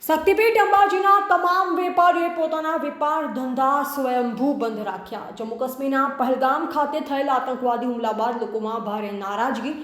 શક્તિપીઠ અંબાજીના તમામ વેપારીઓએ પોતાના વેપાર ધંધા સ્વયંભૂ બંધ રાખ્યા। જમ્મુ કાશ્મીરના પહલગામ ખાતે થયેલ આતંકવાદી હુમલા બાદ લોકોમાં ભારે નારાજગી।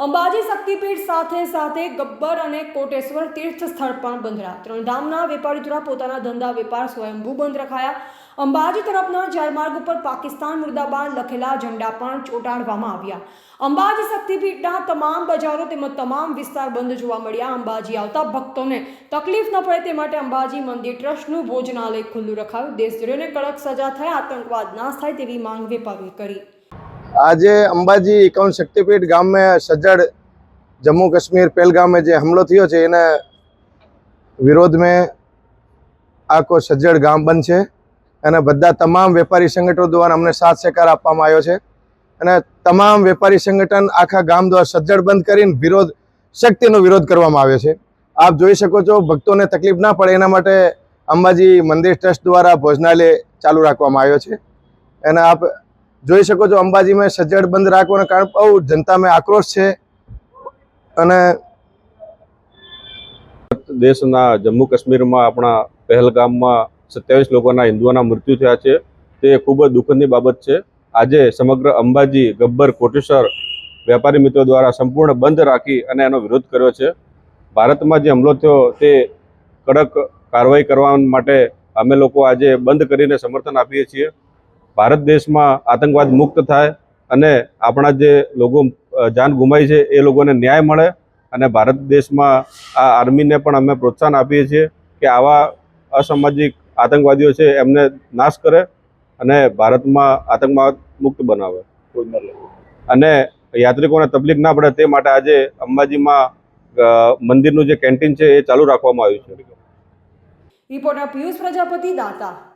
અંબાજી શક્તિપીઠ સાથે ગબ્બર અને કોટેશ્વર તીર્થ સ્થળ પણ બંધ રહ્યા। ત્રણ ધામના વેપારીઓ દ્વારા પોતાના ધંધા વેપાર સ્વયંભૂ બંધ રખાયા। અંબાજી તરફના જળમાર્ગ ઉપર પાકિસ્તાન મુર્દાબાદ લખેલા ઝંડા પણ ચોંટાડવામાં આવ્યા। અંબાજી શક્તિપીઠના તમામ બજારો તેમજ તમામ વિસ્તાર બંધ જોવા મળ્યા। અંબાજી આવતા ભક્તોને તકલીફ ન પડે તે માટે અંબાજી મંદિર ટ્રસ્ટનું ભોજનાલય ખુલ્લું રખાયું। દેશદ્રોહીને કડક સજા થાય, આતંકવાદ નાશ થાય તેવી માંગ વેપારીઓએ કરી। आज अंबाजी एकाउन शक्तिपीठ गाम में सज्जड़ जम्मू कश्मीर पहलगाम में जो हमलो थयो छे एना विरोध में आखो सज्जड़ गाम बंद है અને બધા તમામ વેપારી સંગઠનો દ્વારા અમને સાથ સહકાર આપવામાં આવ્યો છે અને તમામ વેપારી સંગઠન આખા ગામ દ્વારા સજ્જડ બંધ કરીને શક્તિનો વિરોધ કરવામાં આવ્યો છે। આપ જોઈ શકો છો, ભક્તોને તકલીફ ના પડે એના માટે અંબાજી મંદિર ટ્રસ્ટ દ્વારા ભોજનાલય ચાલુ રાખવામાં આવ્યો છે અને આપ જોઈ શકો છો અંબાજીમાં સજ્જડ બંધ રાખવાના કારણ બહુ જનતામાં આક્રોશ છે અને દેશના જમ્મુ કાશ્મીરમાં આપણા પહેલગામમાં 27 લોકોના હિન્દુઓના મૃત્યુ થયા છે। તે ખૂબ જ દુઃખદની બાબત છે। આજે સમગ્ર અંબાજી, ગબ્બર, કોટેશ્વર વેપારી મિત્રો દ્વારા સંપૂર્ણ બંધ રાખી અને એનો વિરોધ કર્યો છે। ભારતમાં જે હુમલો થયો તે કડક કાર્યવાહી કરવા માટે અમે લોકો આજે બંધ કરીને સમર્થન આપીએ છીએ। ભારત દેશમાં આતંકવાદ મુક્ત થાય અને આપણા જે લોકો જાન ગુમાવી છે એ લોકોને ન્યાય મળે અને ભારત દેશમાં આ આર્મીને પણ અમે પ્રોત્સાહન આપીએ છીએ કે આવા અસામાજિક આતંકવાદીઓ છે એમને નાશ કરે અને ભારતમાં આતંકવાદ મુક્ત બનાવે અને યાત્રિકોને તકલીફ ના પડે તે માટે આજે અંબાજીમાં મંદિરનું જે કેન્ટીન છે એ ચાલુ રાખવામાં આવ્યું છે। રિપોર્ટર પિયુષ પ્રજાપતિ, દાતા।